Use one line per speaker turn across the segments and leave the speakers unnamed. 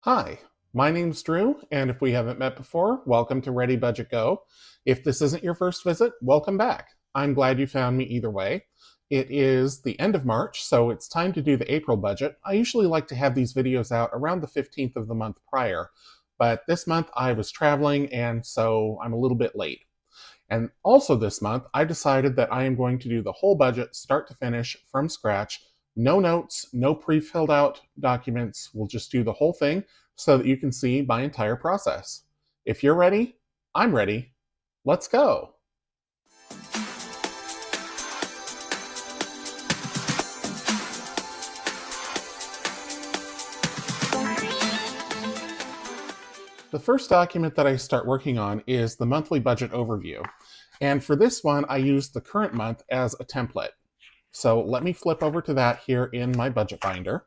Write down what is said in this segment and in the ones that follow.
Hi, my name's Drew, and if we haven't met before, welcome to ReadyBudgetGo. If this isn't your first visit, welcome back. I'm glad you found me either way. It is the end of March, so it's time to do the April budget. I usually like to have these videos out around the 15th of the month prior, but this month I was traveling, and so I'm a little bit late. And also this month, I decided that I am going to do the whole budget, start to finish, from scratch. No notes, no pre-filled out documents. We'll just do the whole thing so that you can see my entire process. If you're ready, I'm ready. Let's go. The first document that I start working on is the monthly budget overview. And for this one, I use the current month as a template. So let me flip over to that here in my budget binder.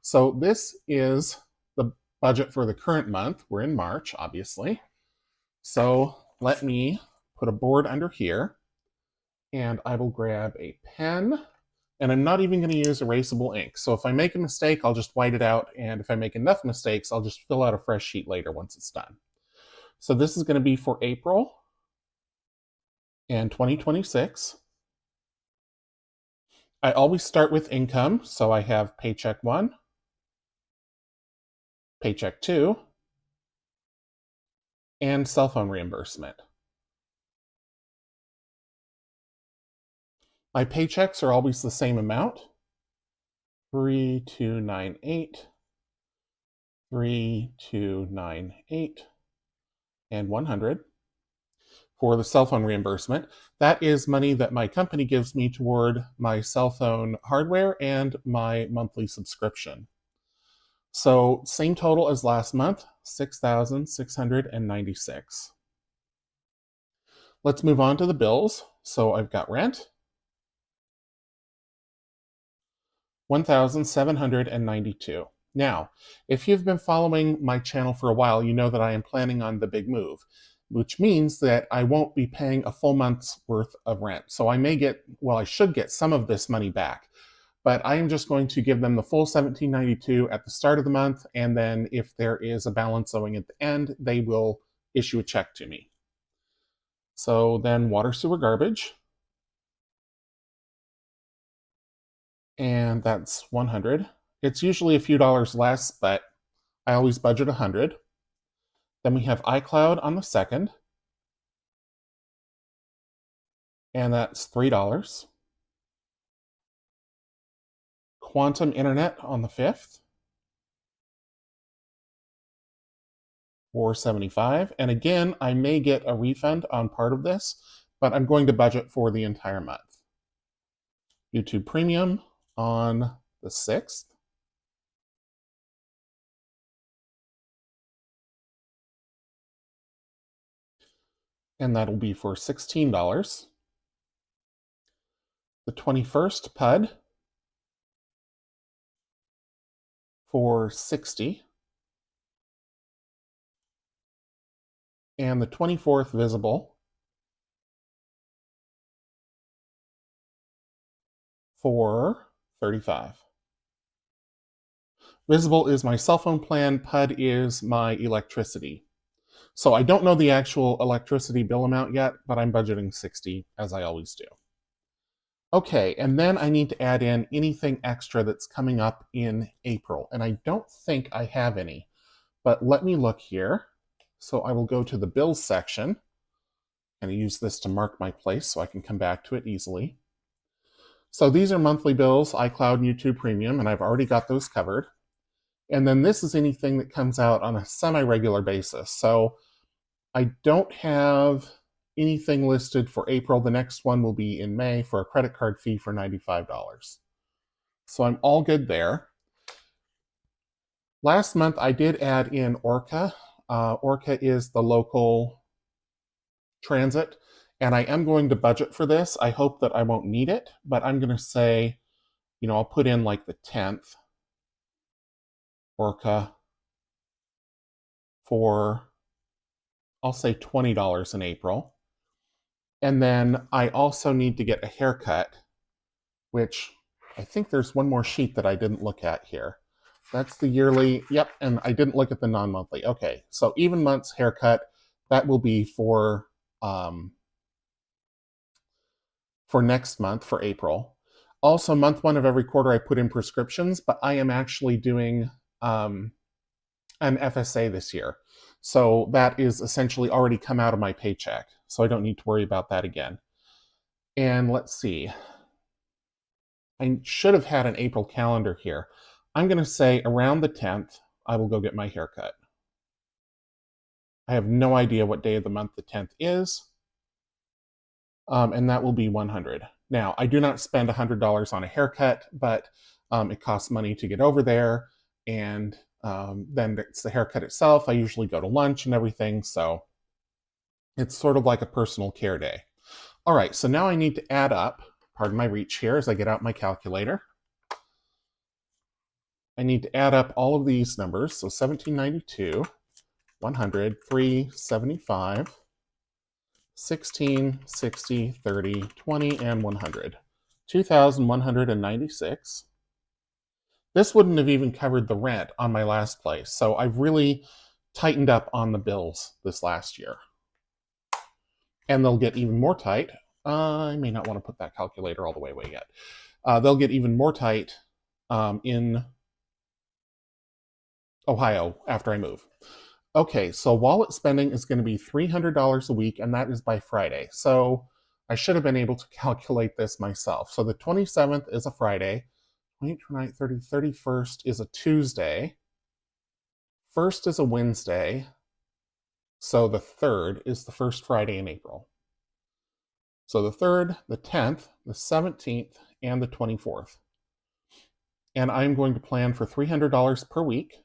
So this is the budget for the current month. We're in March, obviously. So let me put a board under here, and I will grab a pen, and I'm not even going to use erasable ink. So if I make a mistake, I'll just white it out, and if I make enough mistakes, I'll just fill out a fresh sheet later once it's done. So this is going to be for April and 2026. I always start with income, so I have paycheck 1, paycheck 2, and cell phone reimbursement. My paychecks are always the same amount, 3298, 3298, and 100. For the cell phone reimbursement, that is money that my company gives me toward my cell phone hardware and my monthly subscription. So same total as last month, 6,696. Let's move on to the bills. So I've got rent, 1,792. Now, if you've been following my channel for a while, you know that I am planning on the big move, which means that I won't be paying a full month's worth of rent. So I may get, well, I should get some of this money back, but I am just going to give them the full $1,792 at the start of the month, and then if there is a balance owing at the end, they will issue a check to me. So then water, sewer, garbage, and that's 100. It's usually a few dollars less, but I always budget 100. Then we have iCloud on the 2nd, and that's $3. Quantum Internet on the 5th, $4.75. And again, I may get a refund on part of this, but I'm going to budget for the entire month. YouTube Premium on the 6th, and that'll be for $16. The 21st PUD for $60. And the 24th Visible for $35. Visible is my cell phone plan, PUD is my electricity. So I don't know the actual electricity bill amount yet, but I'm budgeting $60, as I always do. Okay, and then I need to add in anything extra that's coming up in April, and I don't think I have any, but let me look here. So I will go to the bills section, and I use this to mark my place so I can come back to it easily. So these are monthly bills, iCloud and YouTube Premium, and I've already got those covered. And then this is anything that comes out on a semi-regular basis. So I don't have anything listed for April. The next one will be in May for a credit card fee for $95. So I'm all good there. Last month I did add in Orca. Orca is the local transit, and I am going to budget for this. I hope that I won't need it, but I'm going to say, I'll put in like the 10th Orca for, I'll say $20 in April. And then I also need to get a haircut, which I think there's one more sheet that I didn't look at here. That's the yearly. Yep, and I didn't look at the non-monthly. Okay, so even months haircut, that will be for next month, for April. Also, month 1 of every quarter, I put in prescriptions, but I am actually doing an FSA this year. So that is essentially already come out of my paycheck. So I don't need to worry about that again. And let's see. I should have had an April calendar here. I'm going to say around the 10th, I will go get my haircut. I have no idea what day of the month the 10th is. And that will be $100. Now, I do not spend $100 on a haircut, but it costs money to get over there. And then it's the haircut itself. I usually go to lunch and everything. So it's sort of like a personal care day. All right, so now I need to add up, pardon my reach here as I get out my calculator. I need to add up all of these numbers. So 1792, 100, 375, 16, 60, 30, 20, and 100. 2,196. This wouldn't have even covered the rent on my last place. So I've really tightened up on the bills this last year. And they'll get even more tight. I may not want to put that calculator all the way away yet. They'll get even more tight in Ohio after I move. Okay, so wallet spending is going to be $300 a week, and that is by Friday. So I should have been able to calculate this myself. So the 27th is a Friday, 28th, 29th, 30th, 31st is a Tuesday, 1st is a Wednesday, so the 3rd is the first Friday in April. So the 3rd, the 10th, the 17th, and the 24th. And I'm going to plan for $300 per week.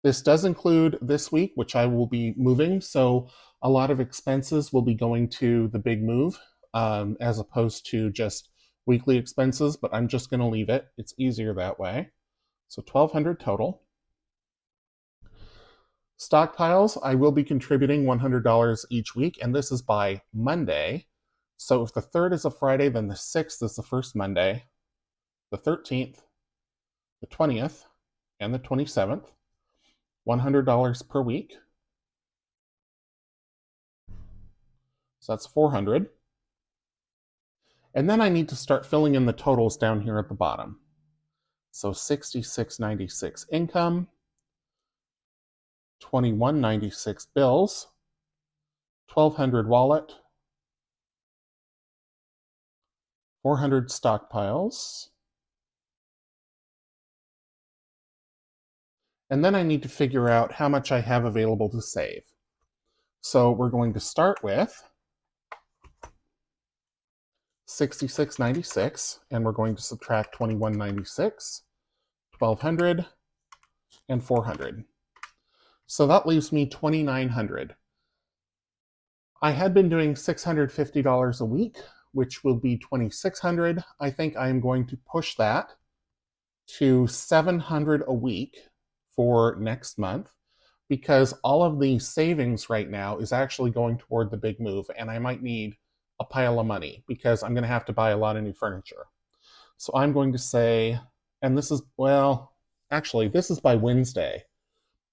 This does include this week, which I will be moving, so a lot of expenses will be going to the big move, as opposed to just weekly expenses, but I'm just going to leave it. It's easier that way. So $1,200 total. Stockpiles, I will be contributing $100 each week, and this is by Monday. So if the 3rd is a Friday, then the 6th is the first Monday, the 13th, the 20th, and the 27th. $100 per week. So that's $400. And then I need to start filling in the totals down here at the bottom. So $66.96 income, $21.96 bills, $1,200 wallet, $400 stockpiles. And then I need to figure out how much I have available to save. So we're going to start with $66.96, and we're going to subtract $21.96, $1,200, and $400. So that leaves me $2,900. I had been doing $650 a week, which will be $2,600. I think I am going to push that to $700 a week for next month, because all of the savings right now is actually going toward the big move, and I might need a pile of money because I'm going to have to buy a lot of new furniture. So I'm going to say, and this is, well, actually, this is by Wednesday,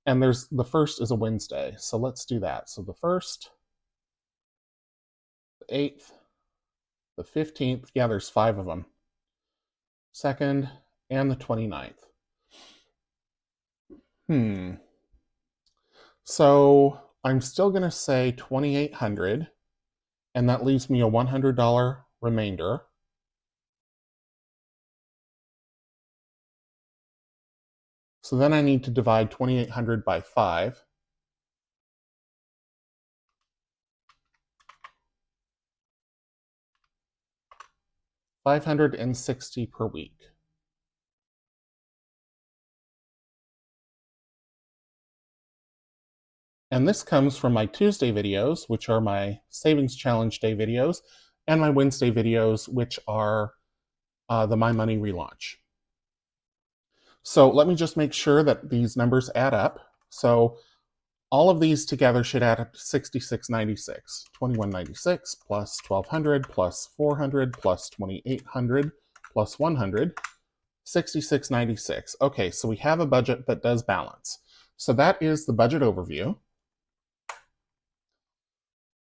and the 1st is a Wednesday, so let's do that. So the 1st, the 8th, the 15th, yeah, there's 5 of them, 2nd, and the 29th. So I'm still going to say $2,800, and that leaves me a $100 remainder. So then I need to divide $2,800 by 5. $560 per week. And this comes from my Tuesday videos, which are my Savings Challenge Day videos, and my Wednesday videos, which are the My Money relaunch. So let me just make sure that these numbers add up. So all of these together should add up to $66.96. $21.96 plus $1,200 plus $400 plus $2,800 plus 100, 66.96. Okay, so we have a budget that does balance. So that is the budget overview.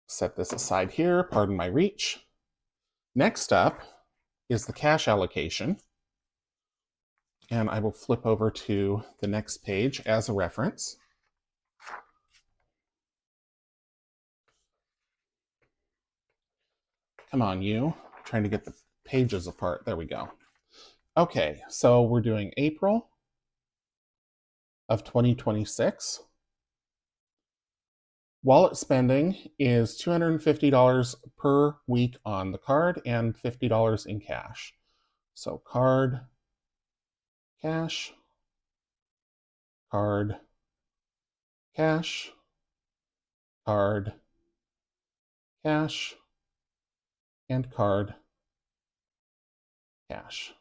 Set this aside here, pardon my reach. Next up is the cash allocation. And I will flip over to the next page as a reference. Come on, you. I'm trying to get the pages apart. There we go. Okay, so we're doing April of 2026. Wallet spending is $250 per week on the card and $50 in cash. So card, cash, card, cash, card, cash, and card, cash.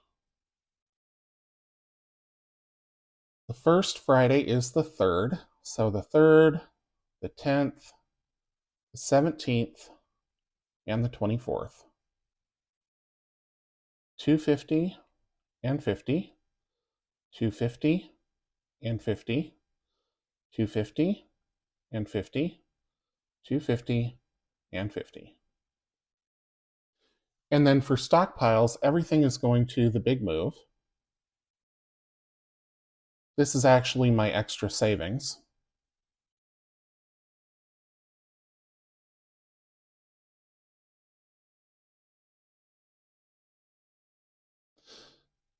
The first Friday is the 3rd, so the 3rd, the 10th, the 17th, and the 24th. 250 and 50, 250 and 50, 250 and 50, 250 and 50. And then for stockpiles, everything is going to the big move. This is actually my extra savings.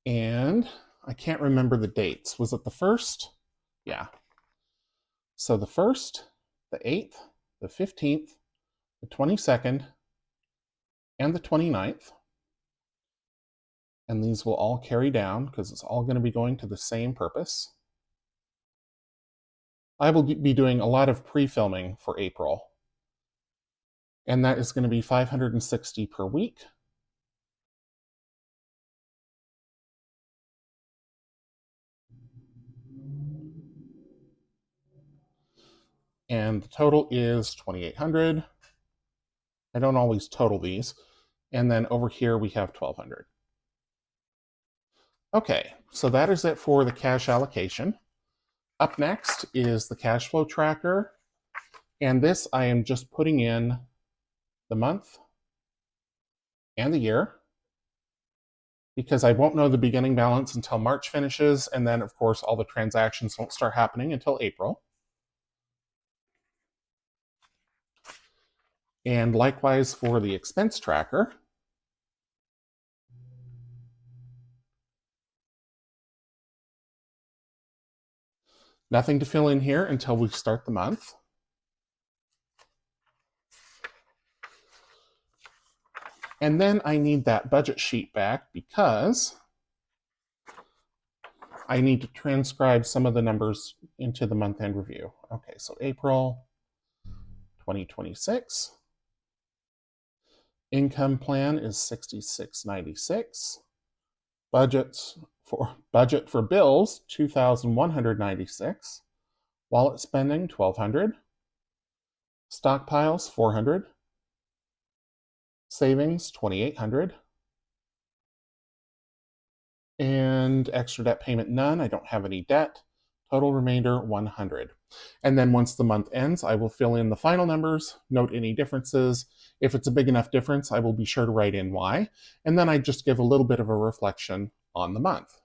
And I can't remember the dates. Was it the 1st? Yeah. So the 1st, the 8th, the 15th, the 22nd, and the 29th. And these will all carry down because it's all going to be going to the same purpose. I will be doing a lot of pre-filming for April. And that is going to be $560 per week. And the total is $2,800. I don't always total these. And then over here we have $1,200. Okay, so that is it for the cash allocation. Up next is the cash flow tracker. And this I am just putting in the month and the year because I won't know the beginning balance until March finishes. And then, of course, all the transactions won't start happening until April. And likewise for the expense tracker. Nothing to fill in here until we start the month. And then I need that budget sheet back because I need to transcribe some of the numbers into the month-end review. Okay, so April 2026. Income plan is $66.96. Budget for bills, $2,196. Wallet spending, $1,200. Stockpiles, $400. Savings, $2,800. And extra debt payment, none. I don't have any debt. Total remainder, $100. And then once the month ends, I will fill in the final numbers, note any differences. If it's a big enough difference, I will be sure to write in why. And then I just give a little bit of a reflection on the month.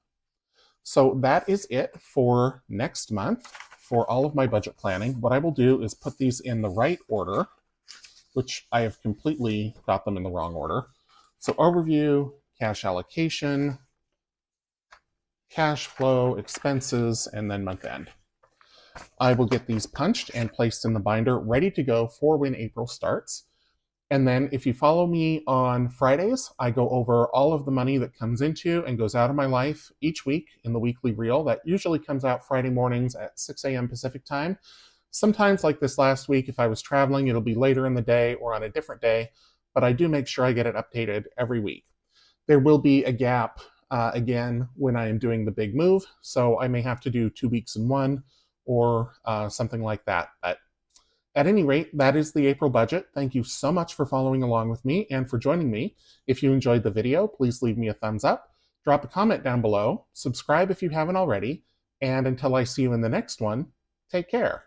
So that is it for next month for all of my budget planning. What I will do is put these in the right order, which I have completely got them in the wrong order. So overview, cash allocation, cash flow, expenses, and then month end. I will get these punched and placed in the binder, ready to go for when April starts. And then if you follow me on Fridays, I go over all of the money that comes into and goes out of my life each week in the weekly reel. That usually comes out Friday mornings at 6 a.m. Pacific time. Sometimes, like this last week, if I was traveling, it'll be later in the day or on a different day, but I do make sure I get it updated every week. There will be a gap again when I am doing the big move, so I may have to do 2 weeks in one or something like that. But At any rate, that is the April budget. Thank you so much for following along with me and for joining me. If you enjoyed the video, please leave me a thumbs up, drop a comment down below, subscribe if you haven't already, and until I see you in the next one, take care.